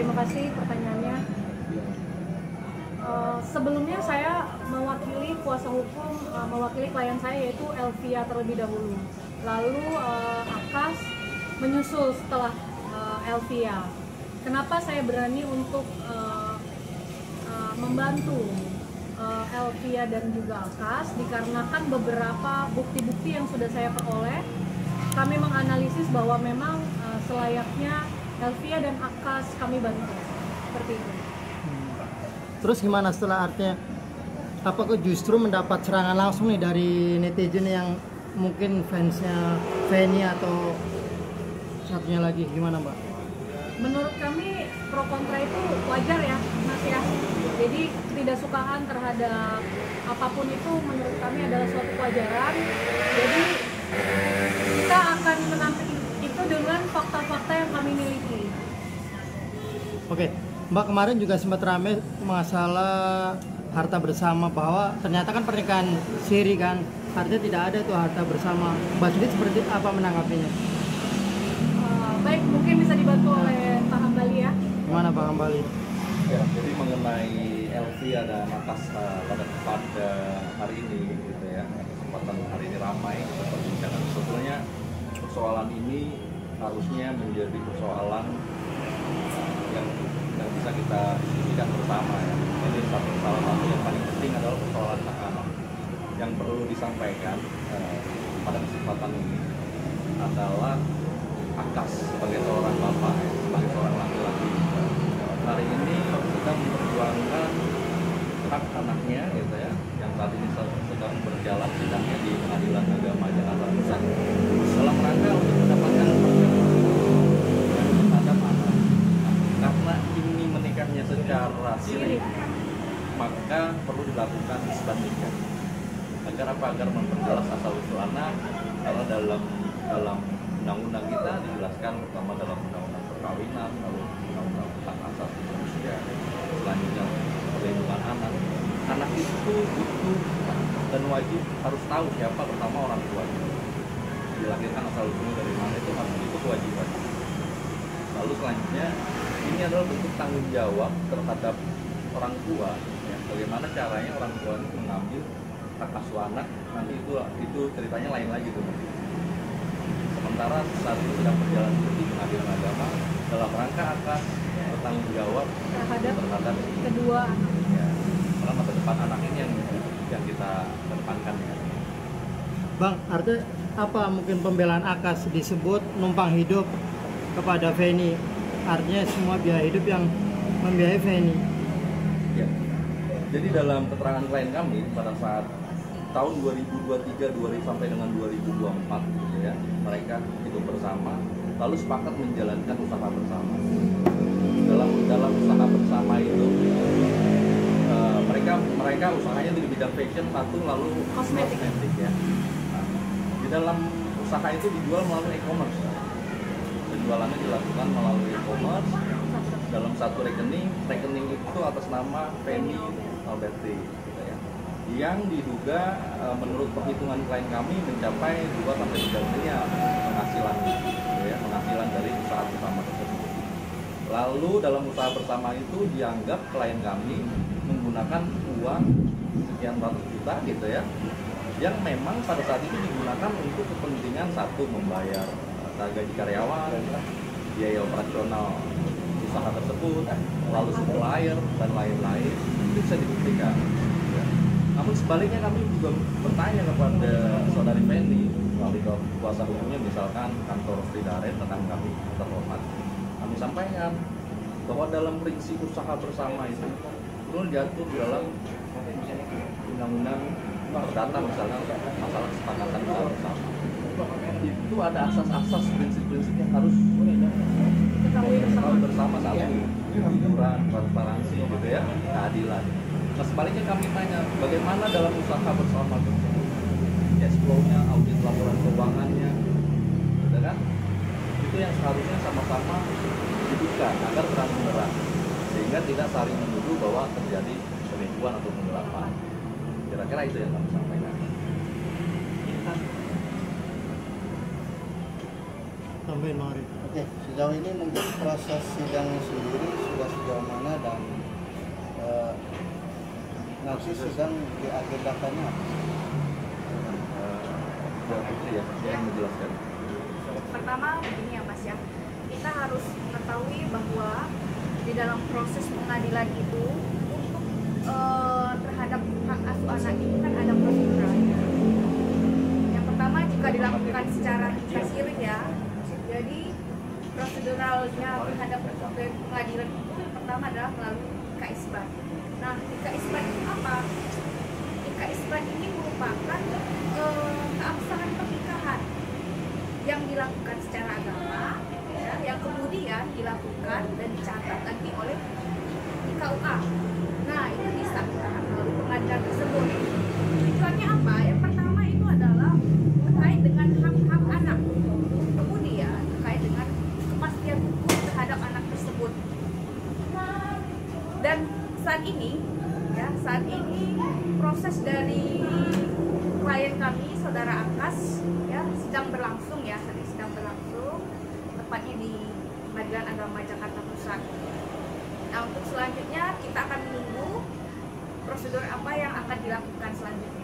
terima kasih pertanyaannya. Sebelumnya saya mewakili kuasa hukum, mewakili klien saya yaitu Elvia terlebih dahulu. Lalu Akas menyusul setelah Elvia. Kenapa saya berani untuk membantu Elvia dan juga Akas? Dikarenakan beberapa bukti-bukti yang sudah saya peroleh, kami menganalisis bahwa memang selayaknya Elvia dan Akas kami bantu. Seperti itu. Terus gimana setelah artinya? Apakah justru mendapat serangan langsung nih dari netizen yang mungkin fansnya Feni atau satunya lagi, gimana Mbak? Menurut kami pro kontra itu wajar ya Mas ya. Jadi tidak sukaan terhadap apapun itu menurut kami adalah suatu kewajaran. Jadi kita akan menampik itu dengan fakta-fakta yang kami miliki. Oke, Mbak, kemarin juga sempat ramai masalah harta bersama, bahwa ternyata kan pernikahan siri kan, artinya tidak ada tuh harta bersama. Mbak Sudi seperti apa menanggapinya? Baik, mungkin bisa dibantu oleh Pak Hambali ya. Gimana Pak Hambali? Ya, jadi mengenai Elvia dan Akas pada hari ini gitu ya, kesempatan hari ini ramai kita perbincangkan. Sebetulnya persoalan ini harusnya menjadi persoalan yang bisa kita diskusikan bersama ya. Jadi salah satu yang paling penting adalah persoalan hak anak. Yang perlu disampaikan pada kesempatan ini adalah Akas sebagai seorang bapak, sebagai seorang laki-laki, hari ini sedang memperjuangkan hak anaknya gitu ya, yang saat ini sedang berjalan sidangnya di Pengadilan Agama Jakarta Pusat dalam rangka untuk mendapatkan terhadap anak. Karena ini menikahnya secara siri, maka perlu dilakukan isbat nikah. Agar apa? Agar memperjelas asal usul anak. Karena dalam undang-undang kita dijelaskan, pertama dalam undang-undang perkawinan, lalu undang-undang hak asasi manusia, selanjutnya perlindungan anak. Anak itu butuh dan wajib harus tahu siapa pertama orang tuanya, dilahirkan asal usulnya dari mana, itu kewajiban. Lalu selanjutnya ini adalah bentuk tanggung jawab terhadap orang tua ya, bagaimana caranya orang tua itu mengambil hak asuh anak, nanti itu ceritanya lain lagi tuh. Sementara saat ini sedang berjalan di Pengadilan Agama dalam rangka akan bertanggung jawab terhadap kedua anak. Ya, karena masa depan anak ini yang kita kedepankan ya. Bang, artinya apa mungkin pembelaan Akas disebut numpang hidup kepada Feni? Artinya semua biaya hidup yang membiayai Feni. Ya. Jadi dalam keterangan klien kami pada saat tahun 2023 sampai dengan 2024 gitu ya, mereka hidup bersama lalu sepakat menjalankan usaha bersama. Dalam usaha bersama itu mereka usahanya di bidang fashion, satu, lalu kosmetik ya. Nah, di dalam usaha itu dijual melalui e-commerce. Penjualannya dilakukan melalui e-commerce dalam satu rekening itu atas nama Feni Alberti gitu ya, yang diduga menurut perhitungan klien kami mencapai 2-3 miliar penghasilan gitu ya, penghasilan dari usaha bersama tersebut. Lalu dalam usaha bersama itu dianggap klien kami menggunakan uang sekian ratus juta gitu ya, yang memang pada saat itu digunakan untuk kepentingan satu, membayar gaji karyawan, biaya operasional usaha tersebut, lalu supplier dan lain-lain, itu bisa dibuktikan. Ya. Namun sebaliknya kami juga bertanya kepada saudari Feni melalui kuasa hukumnya, misalkan kantor Tridaren, rekan kami terhormat, kami sampaikan bahwa dalam prinsip usaha bersama itu perlu diatur dalam undang-undang perdata, misalnya masalah kesepakatan usaha bersama. Itu ada asas-asas prinsip-prinsip yang harus bersama, satu, kejujuran, transparansi gitu ya, keadilan. Nah sebaliknya kami tanya, bagaimana dalam usaha bersama tersebut, cash flow-nya, audit laporan keuangannya, gitu kan? Itu yang seharusnya sama-sama dibuktikan agar terang-benderang, sehingga tidak saling menuduh bahwa terjadi penipuan atau penggelapan. Kira-kira itu yang kami sampaikan. Tambahin Mari. Oke, sejauh ini mungkin proses sidang sendiri sudah Nanti sidang diagendakannya apa? Mbak Putri ya, yang menjelaskan. Pertama begini ya Mas ya, kita harus mengetahui bahwa di dalam proses pengadilan itu untuk terhadap hak asuh anak itu kan ada proseduralnya. Yang pertama jika dilakukan secara sirih ya, jadi proseduralnya terhadap pengadilan itu yang pertama adalah melalui IKA Isbat. Nah, IKA Isbat itu apa? IKA Isbat ini merupakan keabsahan pernikahan yang dilakukan secara agama, ya, yang kemudian dilakukan dan dicatat nanti oleh IKUA. Nah, itu disahkan melalui pengadilan tersebut. Tujuannya apa? Yang pertama itu adalah terkait dengan hak-hak anak, kemudian terkait dengan kepastian hukum terhadap anak tersebut. Dan saat ini proses dari klien kami, saudara Akas, ya sedang berlangsung, tepatnya di Pengadilan Agama Jakarta Pusat. Nah, untuk selanjutnya kita akan menunggu prosedur apa yang akan dilakukan selanjutnya.